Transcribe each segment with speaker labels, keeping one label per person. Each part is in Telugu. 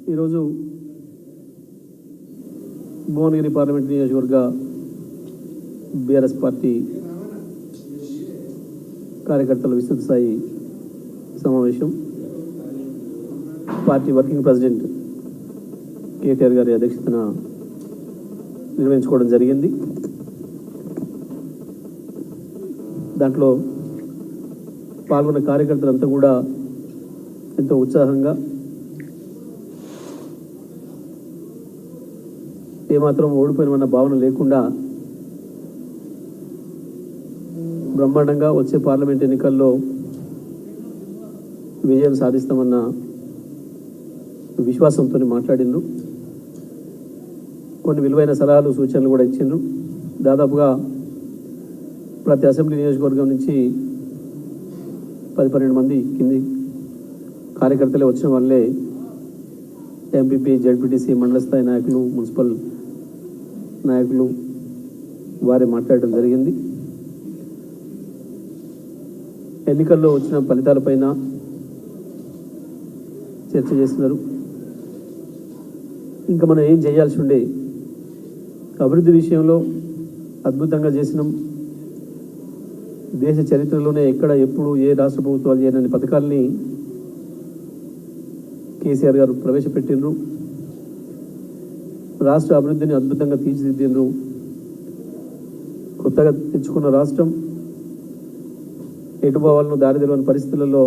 Speaker 1: ఈరోజు భువనగిరి పార్లమెంట్ నియోజకవర్గ బీఆర్ఎస్ పార్టీ కార్యకర్తల విస్తృత స్థాయి సమావేశం పార్టీ వర్కింగ్ ప్రెసిడెంట్ కేటీఆర్ గారి అధ్యక్షతన నిర్వహించుకోవడం జరిగింది. దాంట్లో పాల్గొన్న కార్యకర్తలంతా కూడా ఎంతో ఉత్సాహంగా, ఏమాత్రం ఓడిపోయినమన్న భావన లేకుండా బ్రహ్మాండంగా వచ్చే పార్లమెంట్ ఎన్నికల్లో విజయం సాధిస్తామన్న విశ్వాసంతో మాట్లాడిండ్రు. కొన్ని విలువైన సలహాలు సూచనలు కూడా ఇచ్చిండ్రు. దాదాపుగా ప్రతి అసెంబ్లీ నియోజకవర్గం నుంచి 10-12 మంది కింది కార్యకర్తలే వచ్చిన వాళ్ళే ఎంపీపీ, జెడ్పీటీసీ, మండల స్థాయి నాయకులు, మున్సిపల్ నాయకులు వారే మాట్లాడడం జరిగింది. ఎన్నికల్లో వచ్చిన ఫలితాలపైన చర్చ చేస్తున్నారు. ఇంకా మనం ఏం చేయాల్సి ఉండే, అభివృద్ధి విషయంలో అద్భుతంగా చేసినాం. దేశ చరిత్రలోనే ఎక్కడ ఎప్పుడు ఏ రాష్ట్ర ప్రభుత్వాలు చేయని పథకాలని కేసీఆర్ గారు ప్రవేశపెట్టిండ్రు. రాష్ట్ర అభివృద్ధిని అద్భుతంగా తీర్చిదిద్దిండ్రు. కొత్తగా తెచ్చుకున్న రాష్ట్రం ఎటు పోవాలను దారి తెలియని పరిస్థితులలో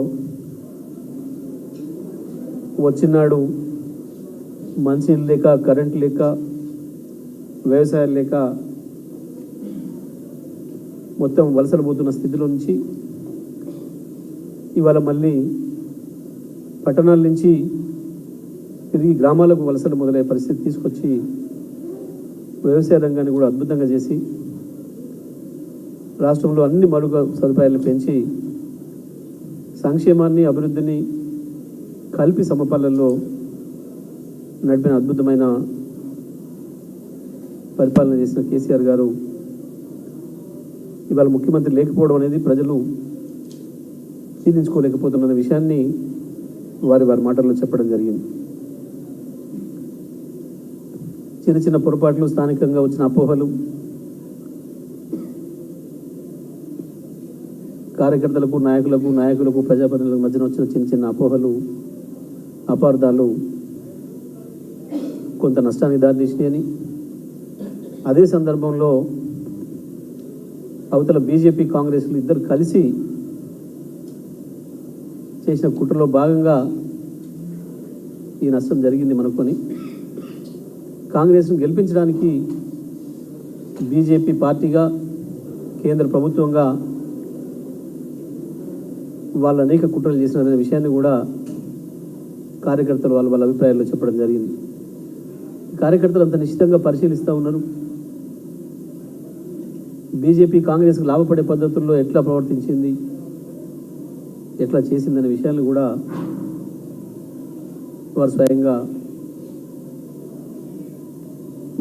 Speaker 1: వచ్చినాడు మంచినీళ్ళు లేక, కరెంట్ లేక, వ్యవసాయం లేక మొత్తం వలసలు పోతున్న స్థితిలో నుంచి ఇవాళ మళ్ళీ పట్టణాల నుంచి తిరిగి గ్రామాలకు వలసలు మొదలయ్యే పరిస్థితి తీసుకొచ్చి వ్యవసాయ రంగాన్ని కూడా అద్భుతంగా చేసి రాష్ట్రంలో అన్ని మౌలిక సదుపాయాలను పెంచి సంక్షేమాన్ని, అభివృద్ధిని కలిపి సమపాలనలో నడిపిన అద్భుతమైన పరిపాలన చేసిన కేసీఆర్ గారు ఇవాళ ముఖ్యమంత్రి లేకపోవడం అనేది ప్రజలు జీర్ణించుకోలేకపోతున్న విషయాన్ని వారి మాటల్లో చెప్పడం జరిగింది. చిన్న చిన్న పొరపాట్లు, స్థానికంగా వచ్చిన అపోహలు, కార్యకర్తలకు, నాయకులకు, ప్రజాప్రతినిధులకు మధ్యన వచ్చిన చిన్న చిన్న అపోహలు, అపార్థాలు కొంత నష్టానికి దారితీసినాయని, అదే సందర్భంలో అవతల బీజేపీ, కాంగ్రెస్లు ఇద్దరు కలిసి చేసిన కుట్రలో భాగంగా ఈ నష్టం జరిగింది మనకొని. కాంగ్రెస్ను గెలిపించడానికి బీజేపీ పార్టీగా, కేంద్ర ప్రభుత్వంగా వాళ్ళ అనేక కుట్రలు చేసినారనే విషయాన్ని కూడా కార్యకర్తలు వాళ్ళ అభిప్రాయాల్లో చెప్పడం జరిగింది. కార్యకర్తలు అంత నిశ్చితంగా పరిశీలిస్తూ ఉన్నారు. బీజేపీ కాంగ్రెస్కు లాభపడే పద్ధతుల్లో ఎట్లా ప్రవర్తించింది, ఎట్లా చేసిందనే విషయాన్ని కూడా వారు స్వయంగా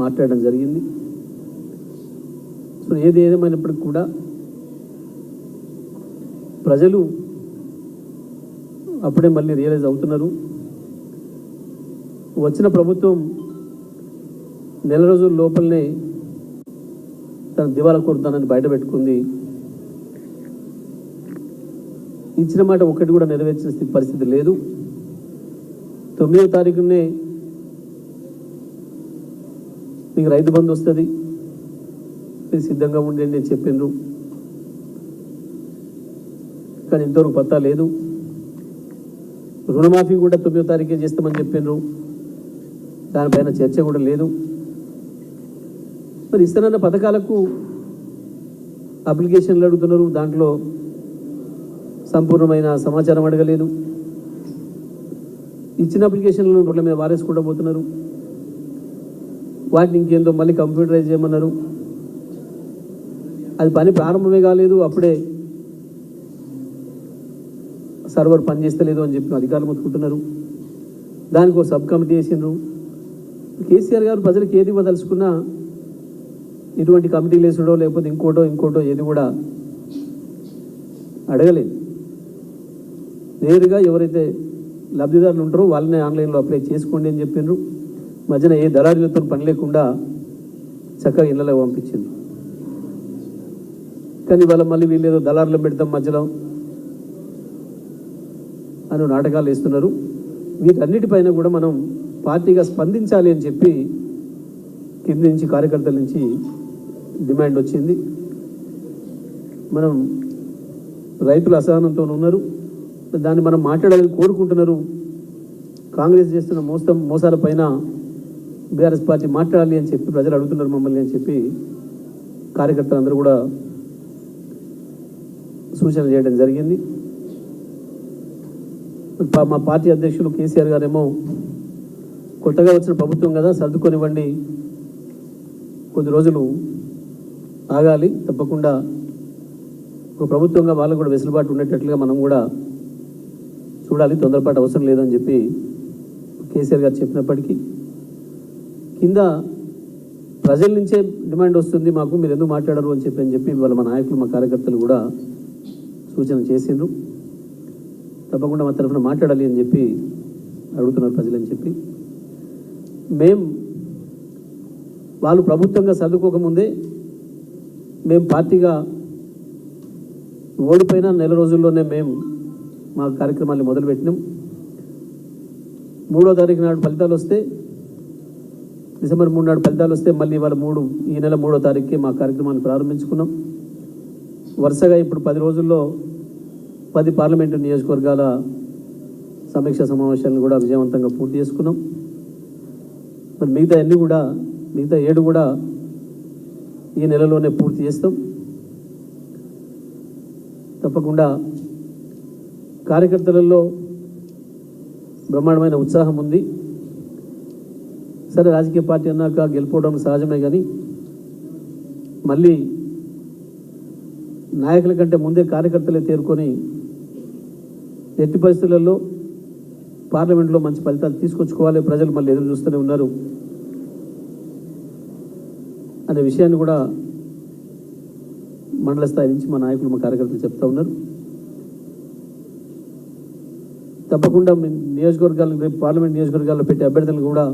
Speaker 1: మాట్లాడడం జరిగింది. సో ఏదేమైనప్పటికీ కూడా ప్రజలు అప్పుడే మళ్ళీ రియలైజ్ అవుతున్నారు. వచ్చిన ప్రభుత్వం నెల రోజుల లోపలనే తన దివాలా కోరుతానని బయటపెట్టుకుంది. ఇచ్చిన మాట ఒక్కటి కూడా నెరవేర్చిన పరిస్థితి లేదు. 9వ తారీఖునే మీకు రైతు బంధు వస్తుంది, మీరు సిద్ధంగా ఉండండి అని చెప్పిండ్రు. కానీ ఇంతవరకు పత్తా లేదు. రుణమాఫీ కూడా 9వ తారీఖే చేస్తామని చెప్పిండ్రు. దానిపైన చర్చ కూడా లేదు. మరి ఇస్తున్న పథకాలకు అప్లికేషన్లు అడుగుతున్నారు, దాంట్లో సంపూర్ణమైన సమాచారం అడగలేదు. ఇచ్చిన అప్లికేషన్లను రోడ్ల మీద వారేసుకుంటూ పోతున్నారు. వాటిని ఇంకేందో మళ్ళీ కంప్యూటరైజ్ చేయమన్నారు. అది పని ప్రారంభమే కాలేదు, అప్పుడే సర్వర్ పనిచేస్తలేదు అని చెప్పి అధికారులు మొత్తుకుంటున్నారు. దానికి ఒక సబ్ కమిటీ వేసిండ్రు. కేసీఆర్ గారు ప్రజలకు ఏది ఇవ్వదలుచుకున్నా ఇటువంటి కమిటీలు వేసుడో లేకపోతే ఇంకోటో ఏది కూడా అడగలేదు. నేరుగా ఎవరైతే లబ్ధిదారులు ఉంటారో వాళ్ళనే ఆన్లైన్లో అప్లై చేసుకోండి అని చెప్పిండ్రు. మధ్యన ఏ దళారులతో పని లేకుండా చక్కగా ఇళ్ళలో పంపించిండ్రు. కానీ వాళ్ళ మళ్ళీ వీళ్ళు ఏదో దళారులు పెడతాం మధ్యలో అని నాటకాలు వేస్తున్నారు. వీటన్నిటిపైన కూడా మనం పార్టీగా స్పందించాలి అని చెప్పి కింది నుంచి కార్యకర్తల నుంచి డిమాండ్ వచ్చింది. మనం రైతులు అసహనంతో ఉన్నారు, దాన్ని మనం మాట్లాడాలని కోరుకుంటున్నారు. కాంగ్రెస్ చేస్తున్న మోసాల పైన బీఆర్ఎస్ పార్టీ మాట్లాడాలి అని చెప్పి ప్రజలు అడుగుతున్నారు మమ్మల్ని అని చెప్పి కార్యకర్తలు అందరూ కూడా సూచన చేయడం జరిగింది. మా పార్టీ అధ్యక్షులు కేసీఆర్ గారేమో కొత్తగా వచ్చిన ప్రభుత్వం కదా సర్దుకొనివ్వండి, కొద్ది రోజులు ఆగాలి, తప్పకుండా ఒక ప్రభుత్వంగా వాళ్ళకు కూడా వెసులుబాటు ఉండేటట్లుగా మనం కూడా చూడాలి, తొందరపాటు అవసరం లేదని చెప్పి కేసీఆర్ గారు చెప్పినప్పటికీ కింద ప్రజల నుంచే డిమాండ్ వస్తుంది మాకు, మీరు ఎందుకు మాట్లాడరు అని చెప్పి వాళ్ళ మా నాయకులు మా కార్యకర్తలు కూడా సూచన చేసిండ్రు. తప్పకుండా మా తరఫున మాట్లాడాలి అని చెప్పి అడుగుతున్నారు ప్రజలని చెప్పి వాళ్ళు ప్రభుత్వంగా సర్దుకోకముందే మేము పార్టీగా ఓడిపోయిన నెల రోజుల్లోనే మేము మా కార్యక్రమాన్ని మొదలుపెట్టినాం. 3వ తారీఖు నాడు ఫలితాలు వస్తే, డిసెంబర్ 3 నాడు ఫలితాలు వస్తే మళ్ళీ ఇవాళ ఈ నెల 3వ తారీఖుకి మా కార్యక్రమాన్ని ప్రారంభించుకున్నాం. వరుసగా ఇప్పుడు 10 రోజుల్లో 10 పార్లమెంటు నియోజకవర్గాల సమీక్ష సమావేశాలను కూడా విజయవంతంగా పూర్తి చేసుకున్నాం. మరి మిగతా 7 కూడా ఈ నెలలోనే పూర్తి చేస్తాం. తప్పకుండా కార్యకర్తలలో బ్రహ్మాండమైన ఉత్సాహం ఉంది. సరే, రాజకీయ పార్టీ అన్నాక గెలుపోవడం సహజమే, కానీ మళ్ళీ నాయకుల కంటే ముందే కార్యకర్తలే తేరుకొని ఎట్టి పరిస్థితులలో పార్లమెంట్లో మంచి ఫలితాలు తీసుకొచ్చుకోవాలి, ప్రజలు మళ్ళీ ఎదురు చూస్తూనే ఉన్నారు అనే విషయాన్ని కూడా మండల స్థాయి నుంచి మా నాయకులు మా కార్యకర్తలు చెప్తా ఉన్నారు. తప్పకుండా నియోజకవర్గాలు, రేపు పార్లమెంట్ నియోజకవర్గాల్లో పెట్టే అభ్యర్థులను కూడా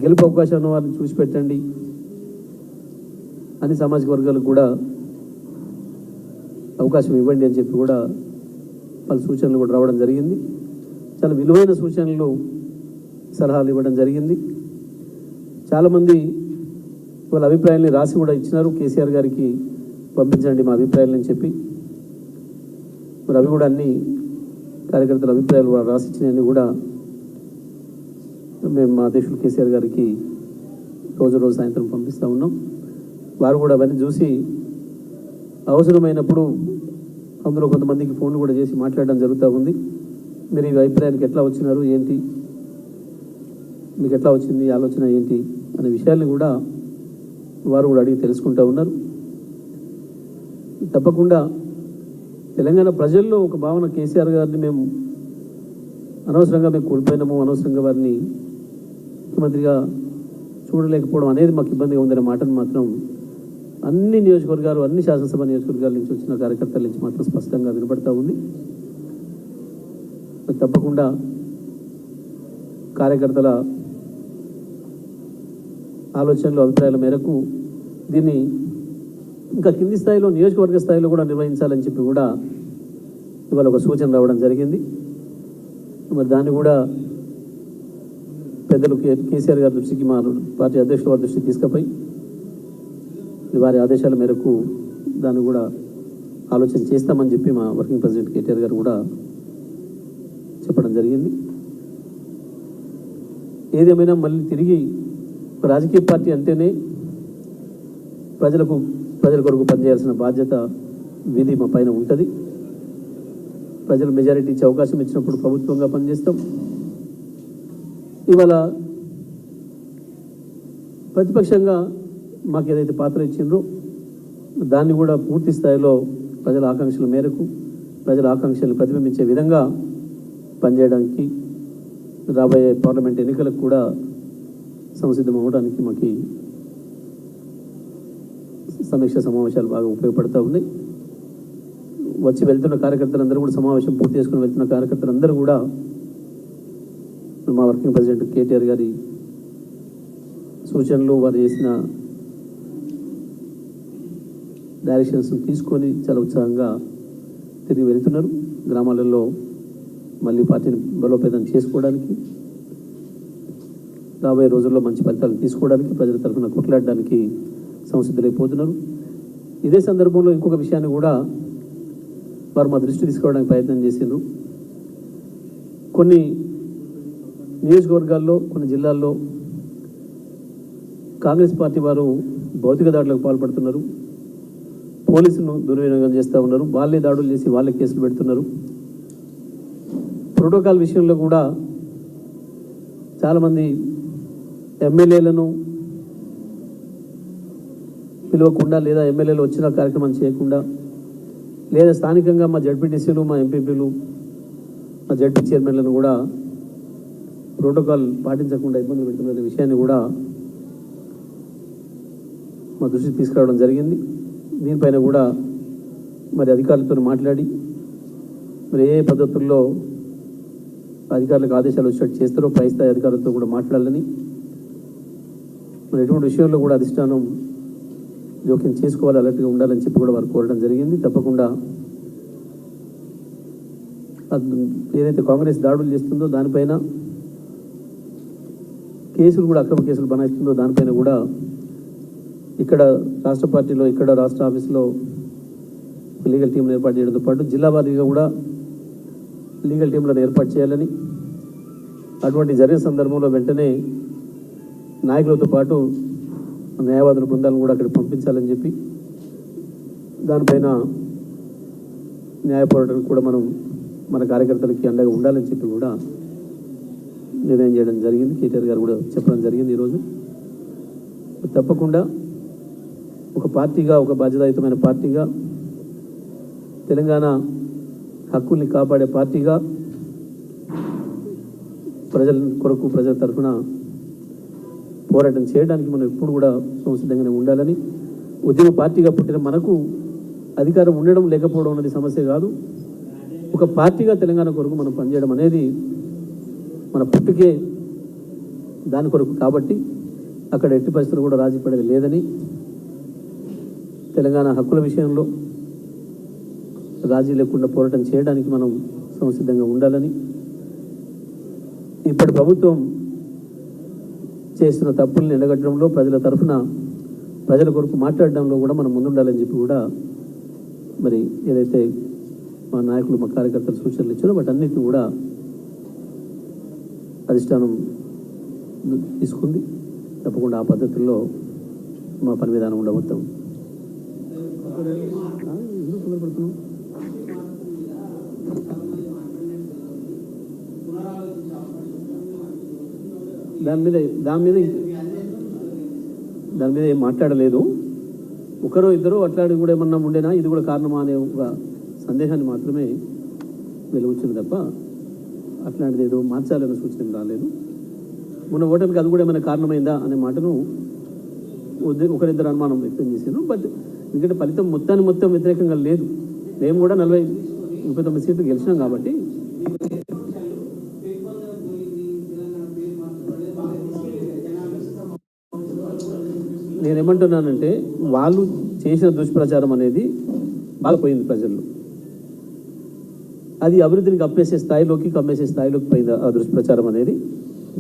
Speaker 1: గెలుపు అవకాశం ఉన్న వారిని చూసి పెట్టండి అని సామాజిక వర్గాలకు కూడా అవకాశం ఇవ్వండి అని చెప్పి కూడా పలు సూచనలు కూడా రావడం జరిగింది. చాలా విలువైన సూచనలు, సలహాలు ఇవ్వడం జరిగింది. చాలామంది వాళ్ళ అభిప్రాయాన్ని రాసి కూడా ఇచ్చినారు. కేసీఆర్ గారికి పంపించండి మా అభిప్రాయాలని చెప్పి, మరి అవి కూడా అన్ని కార్యకర్తల అభిప్రాయాలు కూడా రాసిచ్చినవి కూడా మేము మా అధ్యక్షులు కేసీఆర్ గారికి రోజు సాయంత్రం పంపిస్తూ ఉన్నాం. వారు కూడా అవన్నీ చూసి అవసరమైనప్పుడు అందులో కొంతమందికి ఫోన్లు కూడా చేసి మాట్లాడడం జరుగుతూ ఉంది. మీరు ఈ అభిప్రాయానికి ఎట్లా వచ్చినారు, ఏంటి, మీకు ఎట్లా వచ్చింది ఆలోచన ఏంటి అనే విషయాల్ని కూడా వారు కూడా అడిగి తెలుసుకుంటూ ఉన్నారు. తప్పకుండా తెలంగాణ ప్రజల్లో ఒక భావన, కేసీఆర్ గారిని మేము అనవసరంగా కోల్పోయినాము, అనవసరంగా వారిని ముఖ్యమంత్రిగా చూడలేకపోవడం అనేది మాకు ఇబ్బందిగా ఉందనే మాటను మాత్రం అన్ని నియోజకవర్గాలు, అన్ని శాసనసభ నియోజకవర్గాల నుంచి వచ్చిన కార్యకర్తల నుంచి మాత్రం స్పష్టంగా వినపడతా ఉంది. తప్పకుండా కార్యకర్తల ఆలోచనలు, అభిప్రాయాల మేరకు దీన్ని ఇంకా కింది స్థాయిలో, నియోజకవర్గ స్థాయిలో కూడా నిర్వహించాలని చెప్పి కూడా ఇవాళ ఒక సూచన రావడం జరిగింది. మరి దాన్ని కూడా పెద్దలు కేసీఆర్ గారి దృష్టికి, మా పార్టీ అధ్యక్షుల వారి దృష్టికి తీసుకుపోయి వారి ఆదేశాల మేరకు దాన్ని కూడా ఆలోచన చేస్తామని చెప్పి మా వర్కింగ్ ప్రెసిడెంట్ కేటీఆర్ గారు కూడా చెప్పడం జరిగింది. ఏదేమైనా మళ్ళీ తిరిగి రాజకీయ పార్టీ అంటేనే ప్రజల కొరకు పనిచేయాల్సిన బాధ్యత, విధి మా పైన ఉంటుంది. ప్రజలు మెజారిటీ ఇచ్చే అవకాశం ఇచ్చినప్పుడు ప్రభుత్వంగా పనిచేస్తాం. ఇవాళ ప్రతిపక్షంగా మాకు ఏదైతే పాత్ర ఇచ్చిండ్రో దాన్ని కూడా పూర్తి స్థాయిలో ప్రజల ఆకాంక్షల మేరకు, ప్రజల ఆకాంక్షలు ప్రతిబింబించే విధంగా పనిచేయడానికి రాబోయే పార్లమెంట్ ఎన్నికలకు కూడా సంసిద్ధం అవ్వడానికి మాకు సమీక్ష సమావేశాలు బాగా ఉపయోగపడుతూ ఉన్నాయి. వచ్చి వెళ్తున్న కార్యకర్తలందరూ కూడా సమావేశం పూర్తి చేసుకుని వెళ్తున్న కార్యకర్తలందరూ కూడా మా వర్కింగ్ ప్రెసిడెంట్ కేటీఆర్ గారి సూచనలు వారు చేసిన డైరెక్షన్స్ తీసుకొని చాలా ఉత్సాహంగా తిరిగి వెళ్తున్నారు. గ్రామాలలో మళ్ళీ పార్టీని బలోపేతం చేసుకోవడానికి, రాబోయే రోజుల్లో మంచి ఫలితాలు తీసుకోవడానికి, ప్రజల తరఫున కొట్లాడడానికి సంసిద్ధులైపోతున్నారు. ఇదే సందర్భంలో ఇంకొక విషయాన్ని కూడా వారు మా దృష్టి తీసుకోవడానికి ప్రయత్నం చేసిండ్రు. కొన్ని నియోజకవర్గాల్లో, కొన్ని జిల్లాల్లో కాంగ్రెస్ పార్టీ వారు భౌతిక దాడులకు పాల్పడుతున్నారు, పోలీసులను దుర్వినియోగం చేస్తూ ఉన్నారు, వాళ్ళే దాడులు చేసి వాళ్ళే కేసులు పెడుతున్నారు. ప్రోటోకాల్ విషయంలో కూడా చాలామంది ఎమ్మెల్యేలను పిలవకుండా, లేదా ఎమ్మెల్యేలు వచ్చిన కార్యక్రమం చేయకుండా, లేదా స్థానికంగా మా జడ్పీటీసీలు, మా ఎంపీపీలు, మా జడ్పీ చైర్మన్లను కూడా ప్రోటోకాల్ పాటించకుండా ఇబ్బందులు పెడుతున్న విషయాన్ని కూడా మా దృష్టికి తీసుకురావడం జరిగింది. దీనిపైన కూడా మరి అధికారులతో మాట్లాడి మరి ఏ పద్ధతుల్లో అధికారులకు ఆదేశాలు వచ్చేట్టు చేస్తారో పై స్థాయి అధికారులతో కూడా మాట్లాడాలని, మరి ఎటువంటి విషయంలో కూడా అధిష్టానం జోక్యం చేసుకోవాలి, అలర్ట్గా ఉండాలని చెప్పి కూడా వారు కోరడం జరిగింది. తప్పకుండా ఏదైతే కాంగ్రెస్ దాడులు చేస్తుందో దానిపైన కేసులు కూడా, అక్రమ కేసులు బనాయిస్తుందో దానిపైన కూడా ఇక్కడ రాష్ట్ర పార్టీలో, ఇక్కడ రాష్ట్ర ఆఫీసులో లీగల్ టీంను ఏర్పాటు చేయడంతో పాటు జిల్లా వారీగా కూడా లీగల్ టీంలను ఏర్పాటు చేయాలని, అటువంటి జరిగిన సందర్భంలో వెంటనే నాయకులతో పాటు న్యాయవాదుల బృందాలను కూడా అక్కడికి పంపించాలని చెప్పి, దానిపైన న్యాయ పోరాటానికి కూడా మన కార్యకర్తలకి అండగా ఉండాలని చెప్పి కూడా నిర్ణయం చేయడం జరిగింది. కేటీఆర్ గారు కూడా చెప్పడం జరిగింది. ఈరోజు తప్పకుండా ఒక పార్టీగా, ఒక బాధ్యతాయుతమైన పార్టీగా, తెలంగాణ హక్కుల్ని కాపాడే పార్టీగా, ప్రజల కొరకు, ప్రజల తరఫున పోరాటం చేయడానికి మనం ఎప్పుడు కూడా సంసిద్ధంగానే ఉండాలని, ఉద్యమ పార్టీగా పుట్టిన మనకు అధికారం ఉండడం లేకపోవడం అనేది సమస్య కాదు. ఒక పార్టీగా తెలంగాణ కొరకు మనం పనిచేయడం అనేది మన పుట్టుకే దాని కొరకు. కాబట్టి అక్కడ ఎట్టి పరిస్థితులు కూడా రాజీ పడేది లేదని, తెలంగాణ హక్కుల విషయంలో రాజీ లేకుండా పోరాటం చేయడానికి మనం సంసిద్ధంగా ఉండాలని, ఇప్పటి ప్రభుత్వం చేస్తున్న తప్పుల్ని ఎండగట్టడంలో, ప్రజల తరఫున ప్రజల కొరకు మాట్లాడడంలో కూడా మనం ముందుండాలని చెప్పి కూడా మరి ఏదైతే మా నాయకులు, మా కార్యకర్తలు సూచనలు ఇచ్చారో వాటన్నిటిని కూడా అధిష్టానం తీసుకుంది. తప్పకుండా ఆ పద్ధతుల్లో మా పని విధానం ఉండబోతాం. దాని మీద ఏం మాట్లాడలేదు. ఒకరో ఇద్దరు అట్లాంటి కూడా ఏమన్నా ఉండేనా, ఇది కూడా కారణమా అనే ఒక సందేహాన్ని మాత్రమే వెలువచ్చింది తప్ప అట్లాంటిది ఏదో మార్చాలనే సూచన రాలేదు. మొన్న ఓటమికి అది కూడా ఏమైనా కారణమైందా అనే మాటను ఒకరిద్దరు అనుమానం వ్యక్తం చేశారు. బట్ ఎందుకంటే ఫలితం మొత్తం వ్యతిరేకంగా లేదు. మేము కూడా 39 సీట్లు గెలిచినాం కాబట్టి నేనేమంటున్నానంటే, వాళ్ళు చేసిన దుష్ప్రచారం అనేది బాగా పోయింది ప్రజల్లో. అది అభివృద్ధిని కమ్మేసే స్థాయిలోకి పోయింది. ఆ దుష్ప్రచారం అనేది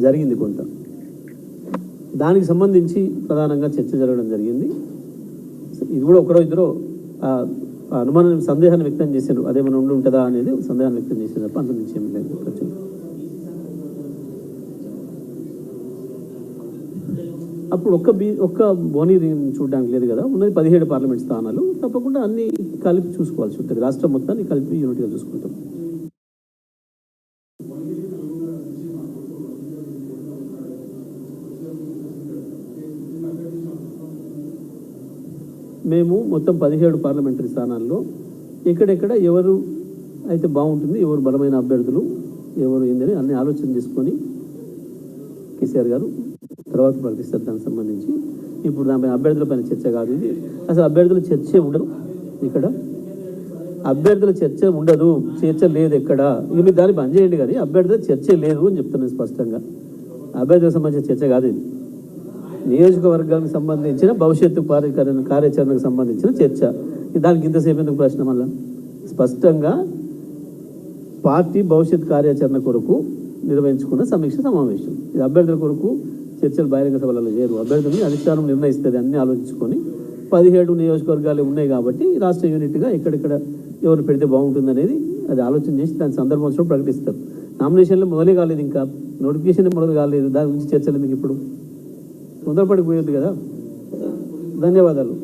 Speaker 1: జరిగింది కొంత. దానికి సంబంధించి ప్రధానంగా చర్చ జరగడం జరిగింది. ఇది కూడా ఒకరో ఇద్దరు అనుమానం, సందేహాన్ని వ్యక్తం చేశారు. అదేమైనా ఉంటుందా అనేది సందేహాన్ని వ్యక్తం చేశారు తప్ప అంత నుంచి ఏమి లేదు. అప్పుడు ఒక్క బోని చూడడానికి లేదు కదా, ఉన్నది 17 పార్లమెంట్ స్థానాలు. తప్పకుండా అన్ని కలిపి చూసుకోవాల్సి ఉంటుంది. రాష్ట్రం మొత్తాన్ని కలిపి యూనిట్గా చూసుకుంటాం. మేము మొత్తం 17 పార్లమెంటరీ స్థానాల్లో ఎక్కడెక్కడ ఎవరు అయితే బాగుంటుంది, ఎవరు బలమైన అభ్యర్థులు, ఎవరు ఏందని అన్ని ఆలోచన చేసుకొని కేసీఆర్ గారు తర్వాత ప్రకటిస్తారు. దానికి సంబంధించి ఇప్పుడు దానిపైన అభ్యర్థుల పైన చర్చ కాదు ఇది. అసలు అభ్యర్థుల చర్చే ఉండదు ఇక్కడ. అభ్యర్థుల చర్చ ఉండదు, చర్చ లేదు ఎక్కడ. ఇక మీరు దాన్ని బంద్ చేయండి, కానీ అభ్యర్థుల చర్చ లేదు అని చెప్తున్నాను స్పష్టంగా. అభ్యర్థులకు సంబంధించిన చర్చ కాదు ఇది, నియోజకవర్గానికి సంబంధించిన భవిష్యత్తు కార్యాచరణకు సంబంధించిన చర్చ. దానికి ఇంతసేపు ఎందుకు ప్రశ్న? మళ్ళా స్పష్టంగా పార్టీ భవిష్యత్ కార్యాచరణ కొరకు నిర్వహించుకున్న సమీక్ష సమావేశం. ఇది అభ్యర్థుల కొరకు చర్చలు బహిరంగ సభలలో చేయరు. అభ్యర్థుల్ని అధిష్టానం నిర్ణయిస్తుంది, అన్ని ఆలోచించుకొని. 17 నియోజకవర్గాలు ఉన్నాయి కాబట్టి రాష్ట్ర యూనిట్గా ఎక్కడెక్కడ ఎవరు పెడితే బాగుంటుంది అనేది అది ఆలోచన చేసి దాని సందర్భంలో ప్రకటిస్తారు. నామినేషన్లు మొదలే కాలేదు, ఇంకా నోటిఫికేషన్ మొదలు కాలేదు, దాని గురించి చర్చలు ఎందుకు ఇప్పుడు? తొందరపడిపోయేది కదా. ధన్యవాదాలు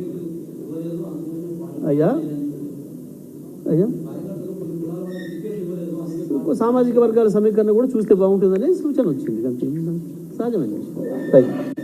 Speaker 1: అయ్యా. అయ్యా సామాజిక వర్గాల సమీకరణ కూడా చూస్తే బాగుంటుందనే సూచన వచ్చింది, అంతే, సహజమైన విషయం. రైట్.